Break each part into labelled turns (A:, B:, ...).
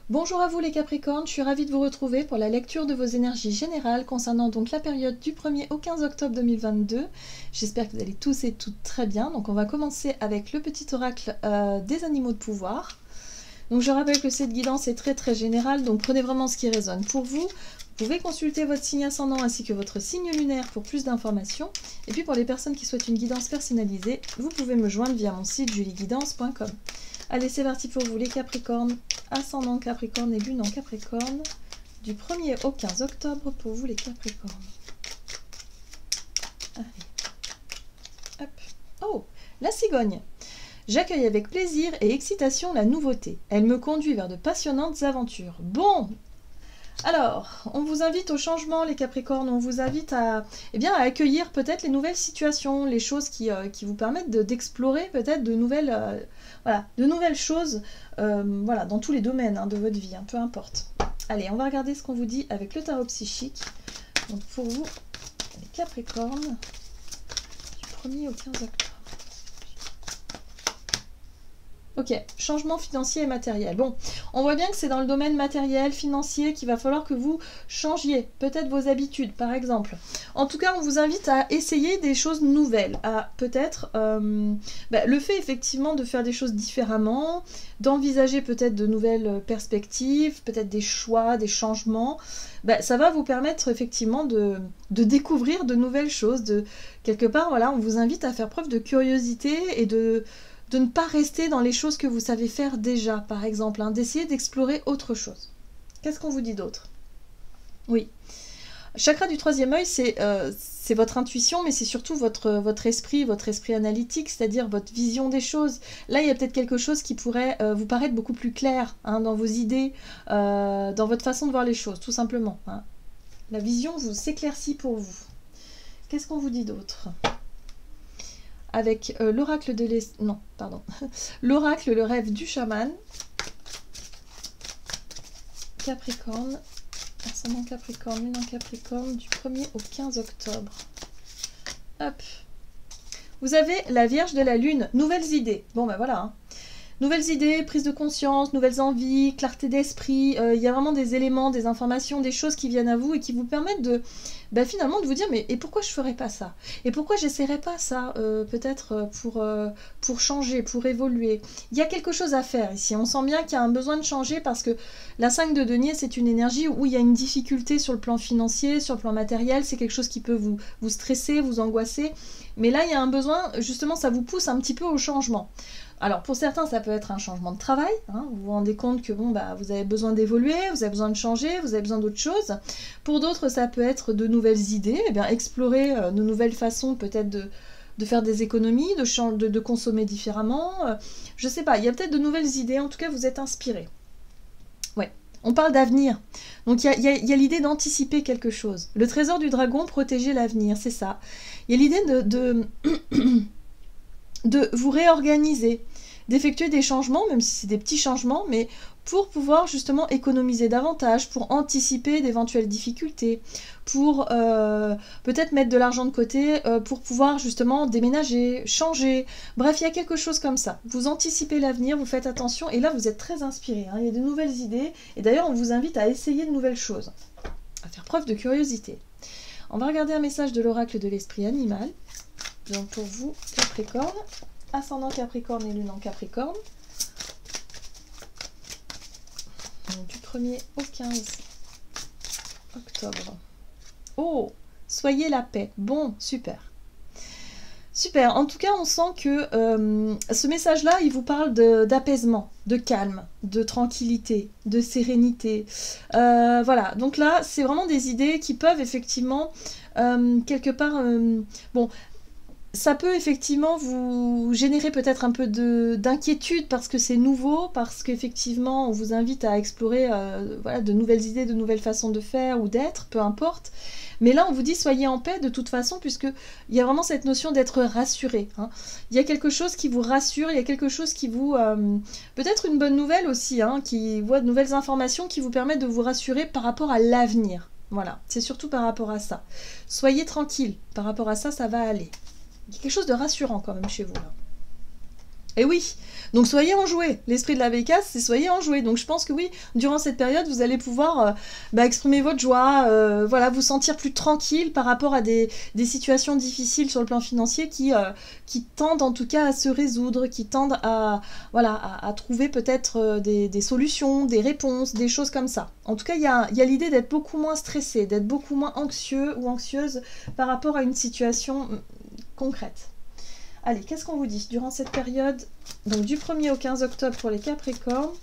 A: Bonjour à vous les Capricornes, je suis ravie de vous retrouver pour la lecture de vos énergies générales concernant donc la période du 1er au 15 octobre 2022. J'espère que vous allez tous et toutes très bien. Donc on va commencer avec le petit oracle des animaux de pouvoir. Donc je rappelle que cette guidance est très générale, donc prenez vraiment ce qui résonne pour vous. Vous pouvez consulter votre signe ascendant ainsi que votre signe lunaire pour plus d'informations. Et puis pour les personnes qui souhaitent une guidance personnalisée, vous pouvez me joindre via mon site julieguidance.com. Allez, c'est parti pour vous les Capricornes, ascendant Capricorne et lune en Capricorne, du 1er au 15 octobre pour vous les Capricornes. Allez. Hop. Oh, la cigogne. J'accueille avec plaisir et excitation la nouveauté. Elle me conduit vers de passionnantes aventures. Bon, alors, on vous invite au changement les Capricornes, on vous invite à accueillir peut-être les nouvelles situations, les choses qui vous permettent d'explorer peut-être de nouvelles, de nouvelles choses dans tous les domaines de votre vie, peu importe. Allez, on va regarder ce qu'on vous dit avec le tarot psychique. Donc pour vous, les Capricornes, du 1er au 15 octobre. Ok, changement financier et matériel. Bon, on voit bien que c'est dans le domaine matériel, financier, qu'il va falloir que vous changiez peut-être vos habitudes, par exemple. En tout cas, on vous invite à essayer des choses nouvelles, à peut-être le fait effectivement de faire des choses différemment, d'envisager peut-être de nouvelles perspectives, peut-être des choix, des changements. Ça va vous permettre effectivement de découvrir de nouvelles choses. Quelque part, voilà, on vous invite à faire preuve de curiosité et de ne pas rester dans les choses que vous savez faire déjà, par exemple, d'essayer d'explorer autre chose. Qu'est-ce qu'on vous dit d'autre? Oui. Chakra du troisième œil, c'est votre intuition, mais c'est surtout votre esprit analytique, c'est-à-dire votre vision des choses. Là, il y a peut-être quelque chose qui pourrait vous paraître beaucoup plus clair dans vos idées, dans votre façon de voir les choses, tout simplement. La vision vous s'éclaircit pour vous. Qu'est-ce qu'on vous dit d'autre? Avec l'oracle de l'oracle, le rêve du chaman. Capricorne, ascendant Capricorne, lune en Capricorne, du 1er au 15 octobre. Hop. Vous avez la Vierge de la Lune, nouvelles idées. Bon, voilà. Nouvelles idées, prise de conscience, nouvelles envies, clarté d'esprit. Il y a vraiment des éléments, des informations, des choses qui viennent à vous et qui vous permettent de finalement de vous dire, mais et pourquoi je ferais pas ça? Et pourquoi j'essaierais pas ça peut-être pour changer, pour évoluer? Il y a quelque chose à faire ici. On sent bien qu'il y a un besoin de changer parce que la 5 de denier, c'est une énergie où il y a une difficulté sur le plan financier, sur le plan matériel. C'est quelque chose qui peut vous stresser, vous angoisser. Mais là, il y a un besoin, justement, ça vous pousse un petit peu au changement. Alors pour certains ça peut être un changement de travail, vous vous rendez compte que vous avez besoin d'évoluer, vous avez besoin de changer, vous avez besoin d'autre chose. Pour d'autres ça peut être de nouvelles idées, explorer de nouvelles façons peut-être de faire des économies, de consommer différemment, je sais pas, il y a peut-être de nouvelles idées, en tout cas vous êtes inspiré. Ouais, on parle d'avenir, donc il y a l'idée d'anticiper quelque chose. Le trésor du dragon, protéger l'avenir, c'est ça. Il y a l'idée de vous réorganiser, d'effectuer des changements, même si c'est des petits changements, mais pour pouvoir justement économiser davantage, pour anticiper d'éventuelles difficultés, pour peut-être mettre de l'argent de côté, pour pouvoir justement déménager, changer. Bref, il y a quelque chose comme ça. Vous anticipez l'avenir, vous faites attention, et là vous êtes très inspiré. Il y a de nouvelles idées, et d'ailleurs on vous invite à essayer de nouvelles choses, à faire preuve de curiosité. On va regarder un message de l'oracle de l'esprit animal. Donc pour vous, Capricorne, ascendant Capricorne et lune en Capricorne. Donc du 1er au 15 octobre. Oh, soyez la paix. Bon, super. Super, en tout cas on sent que ce message-là, il vous parle d'apaisement, de calme, de tranquillité, de sérénité. Voilà, donc là, c'est vraiment des idées qui peuvent effectivement, quelque part, ça peut effectivement vous générer peut-être un peu d'inquiétude parce que c'est nouveau, parce qu'effectivement on vous invite à explorer de nouvelles idées, de nouvelles façons de faire ou d'être, peu importe. Mais là on vous dit soyez en paix de toute façon, puisqu'il y a vraiment cette notion d'être rassuré. Il y a quelque chose qui vous rassure, il y a quelque chose qui vous... peut-être une bonne nouvelle aussi, qui voit de nouvelles informations qui vous permettent de vous rassurer par rapport à l'avenir. Voilà, c'est surtout par rapport à ça. Soyez tranquille, par rapport à ça, ça va aller. Il y a quelque chose de rassurant quand même chez vous là. Et oui, donc soyez enjoués. L'esprit de la Bécasse, c'est soyez enjoués. Donc je pense que oui, durant cette période, vous allez pouvoir exprimer votre joie, voilà, vous sentir plus tranquille par rapport à des situations difficiles sur le plan financier qui tendent en tout cas à se résoudre, qui tendent à, voilà, à trouver peut-être des solutions, des réponses, des choses comme ça. En tout cas, il y a l'idée d'être beaucoup moins stressé, d'être beaucoup moins anxieux ou anxieuse par rapport à une situation concrète. Allez, qu'est-ce qu'on vous dit durant cette période, donc du 1er au 15 octobre pour les Capricornes,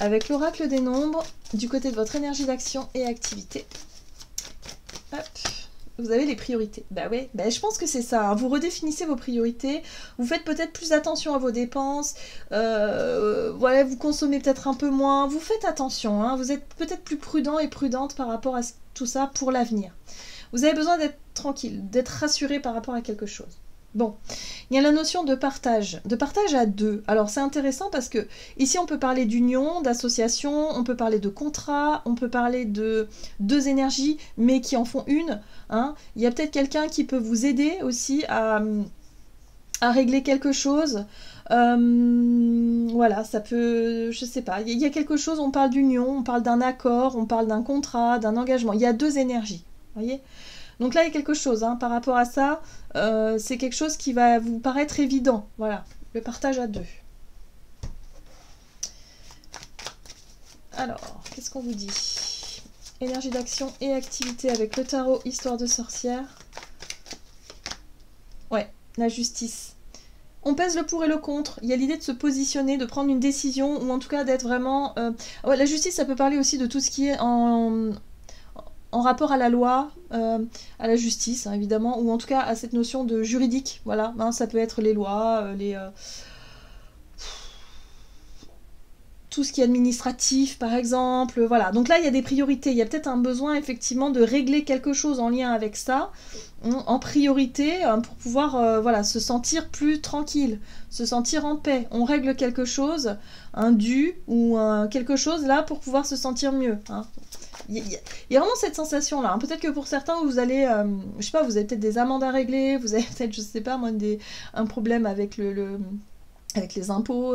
A: avec l'oracle des nombres, du côté de votre énergie d'action et activité. Hop, vous avez les priorités. Bah oui, je pense que c'est ça. Hein. Vous redéfinissez vos priorités, vous faites peut-être plus attention à vos dépenses, voilà, vous consommez peut-être un peu moins, vous faites attention, hein. Vous êtes peut-être plus prudent et prudente par rapport à tout ça pour l'avenir. Vous avez besoin d'être tranquille, d'être rassuré par rapport à quelque chose. Bon, il y a la notion de partage à deux. Alors c'est intéressant parce que ici on peut parler d'union, d'association, on peut parler de contrat, on peut parler de deux énergies mais qui en font une. Hein. Il y a peut-être quelqu'un qui peut vous aider aussi à régler quelque chose. Voilà, ça peut, je sais pas, il y a quelque chose, on parle d'union, on parle d'un accord, on parle d'un contrat, d'un engagement. Il y a deux énergies, vous voyez ? Donc là, il y a quelque chose, hein, par rapport à ça, c'est quelque chose qui va vous paraître évident. Voilà, le partage à deux. Alors, qu'est-ce qu'on vous dit? Énergie d'action et activité avec le tarot, histoire de sorcière. Ouais, la justice. On pèse le pour et le contre. Il y a l'idée de se positionner, de prendre une décision, ou en tout cas d'être vraiment... Ouais, la justice, ça peut parler aussi de tout ce qui est en rapport à la loi, à la justice, hein, évidemment, ou en tout cas à cette notion de juridique, voilà, hein, ça peut être les lois, tout ce qui est administratif, par exemple, voilà. Donc là, il y a des priorités, il y a peut-être un besoin, effectivement, de régler quelque chose en lien avec ça, en priorité, pour pouvoir, voilà, se sentir plus tranquille, se sentir en paix. On règle quelque chose, un dû, ou quelque chose, là, pour pouvoir se sentir mieux, hein. Il y a vraiment cette sensation-là. Hein. Peut-être que pour certains, vous allez, je sais pas, vous avez peut-être des amendes à régler, vous avez peut-être, je sais pas moi, un problème avec avec les impôts,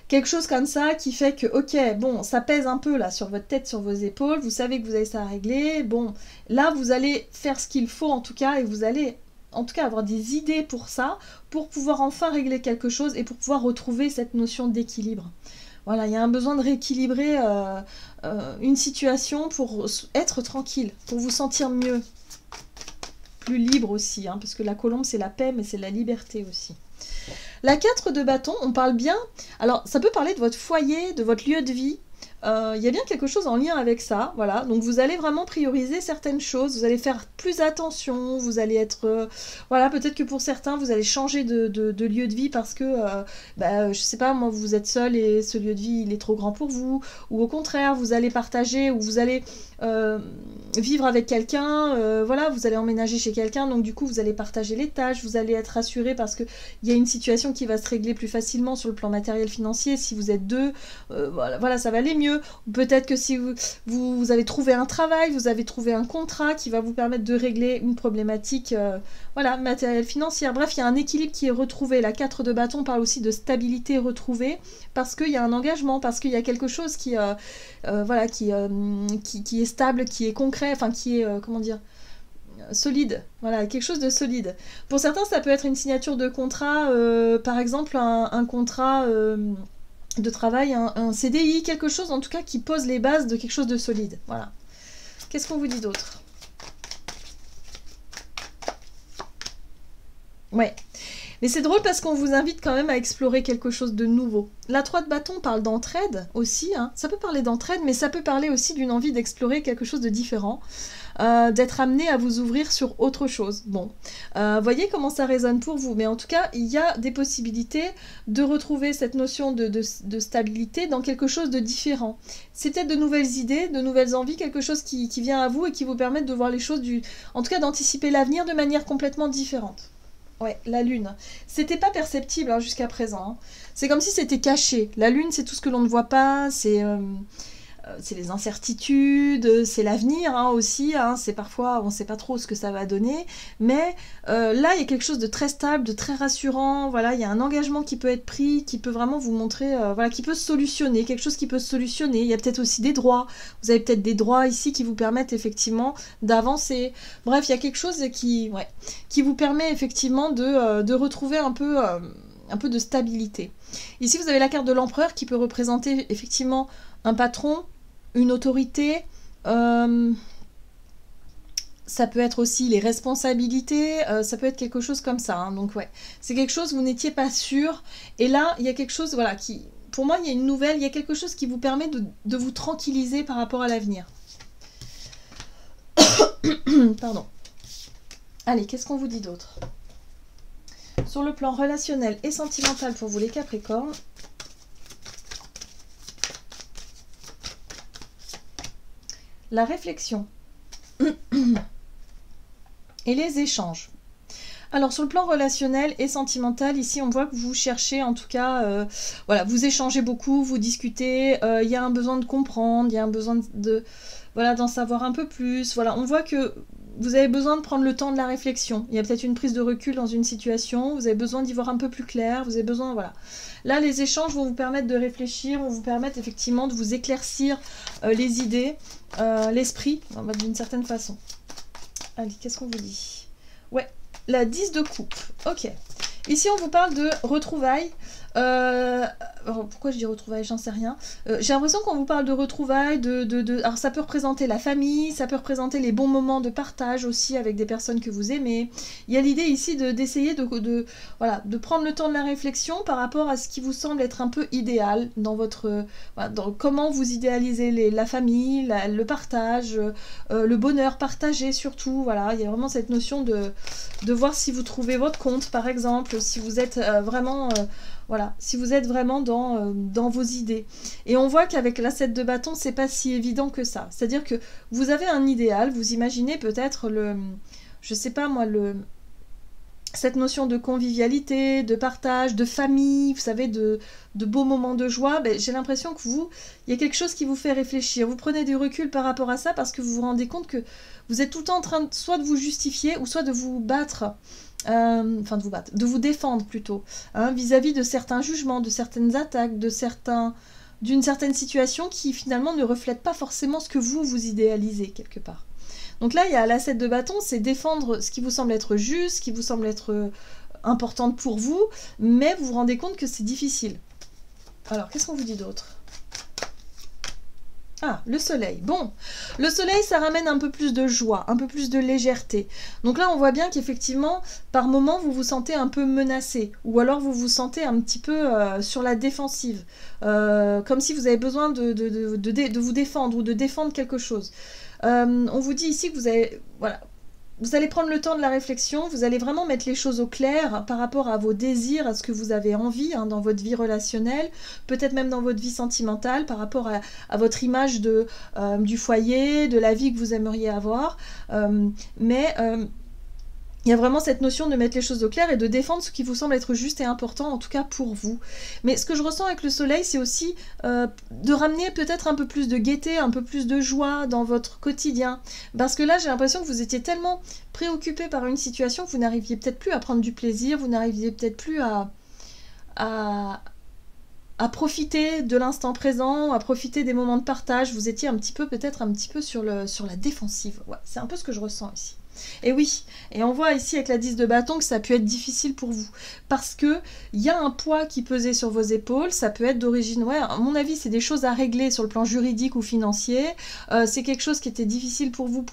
A: quelque chose comme ça qui fait que, ok, bon, ça pèse un peu là sur votre tête, sur vos épaules, vous savez que vous avez ça à régler, bon, là vous allez faire ce qu'il faut en tout cas, et vous allez en tout cas avoir des idées pour ça, pour pouvoir enfin régler quelque chose et pour pouvoir retrouver cette notion d'équilibre. Voilà, il y a un besoin de rééquilibrer une situation pour être tranquille, pour vous sentir mieux. Plus libre aussi, hein, parce que la colombe, c'est la paix, mais c'est la liberté aussi. La 4 de bâton, on parle bien... Alors, ça peut parler de votre foyer, de votre lieu de vie. Il y a bien quelque chose en lien avec ça, voilà. Donc vous allez vraiment prioriser certaines choses, vous allez faire plus attention, vous allez être... voilà, peut-être que pour certains, vous allez changer de lieu de vie parce que, je sais pas, moi, vous êtes seul et ce lieu de vie, il est trop grand pour vous. Ou au contraire, vous allez partager, ou vous allez vivre avec quelqu'un, voilà, vous allez emménager chez quelqu'un, donc du coup, vous allez partager les tâches, vous allez être rassuré parce qu'il y a une situation qui va se régler plus facilement sur le plan matériel financier. Si vous êtes deux, voilà, ça va aller mieux. Peut-être que si vous avez trouvé un travail, vous avez trouvé un contrat qui va vous permettre de régler une problématique voilà, matérielle financière. Bref, il y a un équilibre qui est retrouvé. La 4 de bâton parle aussi de stabilité retrouvée parce qu'il y a un engagement, parce qu'il y a quelque chose qui, voilà, qui est stable, qui est concret, enfin qui est, comment dire, solide, voilà, quelque chose de solide. Pour certains, ça peut être une signature de contrat, par exemple un contrat... de travail, un CDI, quelque chose en tout cas qui pose les bases de quelque chose de solide. Voilà. Qu'est-ce qu'on vous dit d'autre? Ouais. Mais c'est drôle parce qu'on vous invite quand même à explorer quelque chose de nouveau. La 3 de bâton parle d'entraide aussi. Hein. Ça peut parler d'entraide, mais ça peut parler aussi d'une envie d'explorer quelque chose de différent. D'être amené à vous ouvrir sur autre chose. Bon, voyez comment ça résonne pour vous, mais en tout cas, il y a des possibilités de retrouver cette notion de stabilité dans quelque chose de différent. C'est peut-être de nouvelles idées, de nouvelles envies, quelque chose qui vient à vous et qui vous permettent de voir les choses, en tout cas d'anticiper l'avenir de manière complètement différente. Ouais, la lune. C'était pas perceptible hein, jusqu'à présent. Hein. C'est comme si c'était caché. La lune, c'est tout ce que l'on ne voit pas, c'est... c'est les incertitudes, c'est l'avenir hein, aussi, hein, c'est parfois on ne sait pas trop ce que ça va donner, mais là il y a quelque chose de très stable, de très rassurant, voilà, il y a un engagement qui peut être pris, qui peut vraiment vous montrer, voilà, qui peut se solutionner, quelque chose qui peut se solutionner, il y a peut-être aussi des droits, vous avez peut-être des droits ici qui vous permettent effectivement d'avancer, bref, il y a quelque chose qui vous permet effectivement de retrouver un peu de stabilité. Ici vous avez la carte de l'empereur qui peut représenter effectivement un patron, une autorité, ça peut être aussi les responsabilités, ça peut être quelque chose comme ça, hein, donc ouais, c'est quelque chose vous n'étiez pas sûr, et là il y a quelque chose, voilà, qui, pour moi il y a une nouvelle, il y a quelque chose qui vous permet de vous tranquilliser par rapport à l'avenir. Pardon. Allez, qu'est-ce qu'on vous dit d'autre? Sur le plan relationnel et sentimental pour vous les Capricornes, la réflexion et les échanges. Alors sur le plan relationnel et sentimental, ici on voit que vous cherchez en tout cas, voilà, vous échangez beaucoup, vous discutez, il y a un besoin de comprendre, il y a un besoin voilà, d'en savoir un peu plus, voilà, on voit que vous avez besoin de prendre le temps de la réflexion, il y a peut-être une prise de recul dans une situation, vous avez besoin d'y voir un peu plus clair, vous avez besoin, voilà. Là les échanges vont vous permettre de réfléchir, vont vous permettre effectivement de vous éclaircir les idées, l'esprit, d'une certaine façon. Allez, qu'est-ce qu'on vous dit? Ouais, la 10 de coupe. Ok. Ici, on vous parle de retrouvailles. Alors, pourquoi je dis retrouvailles? J'en sais rien. J'ai l'impression qu'on vous parle de retrouvailles, alors ça peut représenter la famille, ça peut représenter les bons moments de partage aussi avec des personnes que vous aimez. Il y a l'idée ici d'essayer voilà, de prendre le temps de la réflexion par rapport à ce qui vous semble être un peu idéal dans votre... Voilà, dans comment vous idéalisez la famille, le partage, le bonheur partagé surtout. Voilà, il y a vraiment cette notion de voir si vous trouvez votre compte, par exemple, si vous êtes vraiment... voilà, si vous êtes vraiment dans vos idées. Et on voit qu'avec la 7 de bâton, c'est pas si évident que ça. C'est-à-dire que vous avez un idéal, vous imaginez peut-être je sais pas moi, cette notion de convivialité, de partage, de famille, vous savez, de beaux moments de joie, ben, j'ai l'impression que il y a quelque chose qui vous fait réfléchir. Vous prenez du recul par rapport à ça parce que vous vous rendez compte que vous êtes tout le temps en train soit de vous justifier ou soit de vous battre. Enfin de vous défendre plutôt, hein, vis-à-vis de certains jugements, de certaines attaques, d'une certaine situation qui finalement ne reflète pas forcément ce que vous idéalisez quelque part. Donc là, il y a la 7 de bâton, c'est défendre ce qui vous semble être juste, ce qui vous semble être importante pour vous, mais vous vous rendez compte que c'est difficile. Alors, qu'est-ce qu'on vous dit d'autre ? Ah, le soleil. Bon, le soleil, ça ramène un peu plus de joie, un peu plus de légèreté. Donc là, on voit bien qu'effectivement, par moments, vous vous sentez un peu menacé, ou alors vous vous sentez un petit peu sur la défensive, comme si vous avez besoin de vous défendre ou de défendre quelque chose. On vous dit ici que vous allez prendre le temps de la réflexion, vous allez vraiment mettre les choses au clair par rapport à vos désirs, à ce que vous avez envie dans votre vie relationnelle, peut-être même dans votre vie sentimentale, par rapport à votre image du foyer, de la vie que vous aimeriez avoir. Il y a vraiment cette notion de mettre les choses au clair et de défendre ce qui vous semble être juste et important, en tout cas pour vous. Mais ce que je ressens avec le soleil, c'est aussi de ramener peut-être un peu plus de gaieté, un peu plus de joie dans votre quotidien. Parce que là, j'ai l'impression que vous étiez tellement préoccupé par une situation que vous n'arriviez peut-être plus à prendre du plaisir, vous n'arriviez peut-être plus à profiter de l'instant présent, à profiter des moments de partage. Vous étiez peut-être un petit peu sur la défensive. Ouais, c'est un peu ce que je ressens ici. Et oui, et on voit ici avec la 10 de bâton que ça peut être difficile pour vous, parce que il y a un poids qui pesait sur vos épaules, ça peut être d'origine, ouais, à mon avis c'est des choses à régler sur le plan juridique ou financier, c'est quelque chose qui était difficile pour vous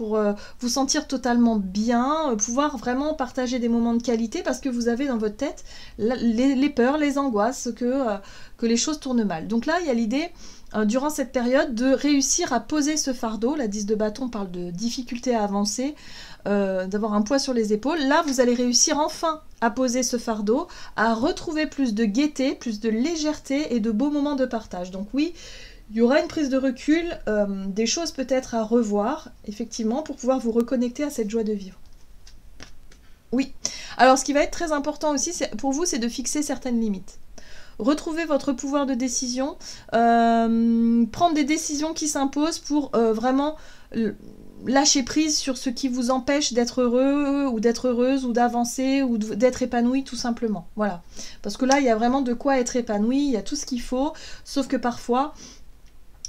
A: vous sentir totalement bien, pouvoir vraiment partager des moments de qualité, parce que vous avez dans votre tête les peurs, les angoisses, que les choses tournent mal. Donc là il y a l'idée durant cette période de réussir à poser ce fardeau. La 10 de bâton parle de difficulté à avancer, d'avoir un poids sur les épaules. Là, vous allez réussir enfin à poser ce fardeau, à retrouver plus de gaieté, plus de légèreté et de beaux moments de partage. Donc oui, il y aura une prise de recul, des choses peut-être à revoir, effectivement, pour pouvoir vous reconnecter à cette joie de vivre. Oui. Alors, ce qui va être très important aussi pour vous, c'est de fixer certaines limites. retrouver votre pouvoir de décision, prendre des décisions qui s'imposent pour vraiment lâcher prise sur ce qui vous empêche d'être heureux ou d'être heureuse ou d'avancer ou d'être épanoui tout simplement. Voilà. Parce que là, il y a vraiment de quoi être épanoui, il y a tout ce qu'il faut, sauf que parfois,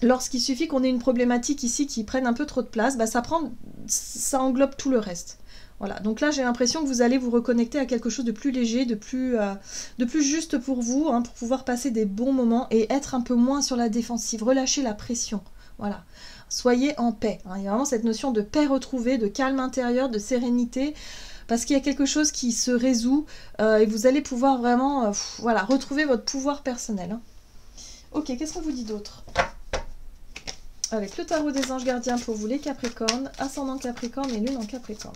A: lorsqu'il suffit qu'on ait une problématique ici qui prenne un peu trop de place, bah ça englobe tout le reste. Voilà, donc là j'ai l'impression que vous allez vous reconnecter à quelque chose de plus léger, de plus juste pour vous, hein, pour pouvoir passer des bons moments et être un peu moins sur la défensive, relâcher la pression. Voilà, soyez en paix. Hein. Il y a vraiment cette notion de paix retrouvée, de calme intérieur, de sérénité, parce qu'il y a quelque chose qui se résout et vous allez pouvoir vraiment voilà, retrouver votre pouvoir personnel. Hein. Ok, qu'est-ce qu'on vous dit d'autre ? Avec le tarot des anges gardiens pour vous les Capricornes, ascendant Capricorne et lune en Capricorne.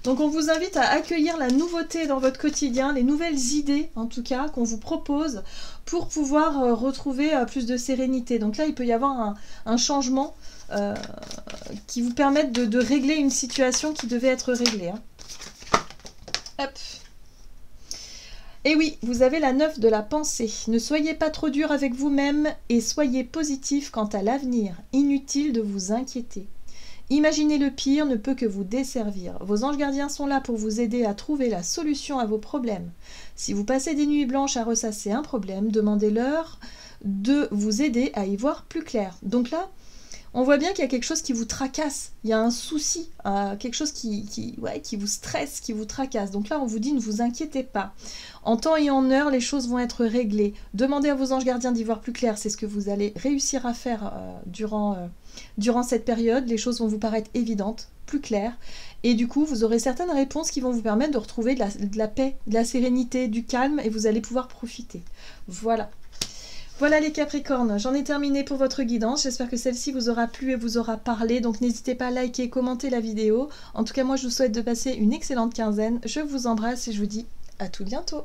A: Donc on vous invite à accueillir la nouveauté dans votre quotidien, les nouvelles idées en tout cas qu'on vous propose pour pouvoir retrouver plus de sérénité. Donc là il peut y avoir un changement qui vous permette de régler une situation qui devait être réglée. Hein. Hop. Et oui, vous avez la 9 de la pensée. Ne soyez pas trop dur avec vous-même et soyez positif quant à l'avenir. Inutile de vous inquiéter. Imaginer le pire ne peut que vous desservir. Vos anges gardiens sont là pour vous aider à trouver la solution à vos problèmes. Si vous passez des nuits blanches à ressasser un problème, demandez-leur de vous aider à y voir plus clair. Donc là, on voit bien qu'il y a quelque chose qui vous tracasse, il y a un souci, quelque chose qui vous stresse, qui vous tracasse. Donc là, on vous dit ne vous inquiétez pas. En temps et en heure, les choses vont être réglées. Demandez à vos anges gardiens d'y voir plus clair, c'est ce que vous allez réussir à faire durant cette période. Les choses vont vous paraître évidentes, plus claires. Et du coup, vous aurez certaines réponses qui vont vous permettre de retrouver de la paix, de la sérénité, du calme, et vous allez pouvoir profiter. Voilà. Voilà les Capricornes, j'en ai terminé pour votre guidance. J'espère que celle-ci vous aura plu et vous aura parlé. Donc n'hésitez pas à liker et commenter la vidéo. En tout cas, moi je vous souhaite de passer une excellente quinzaine. Je vous embrasse et je vous dis à tout bientôt.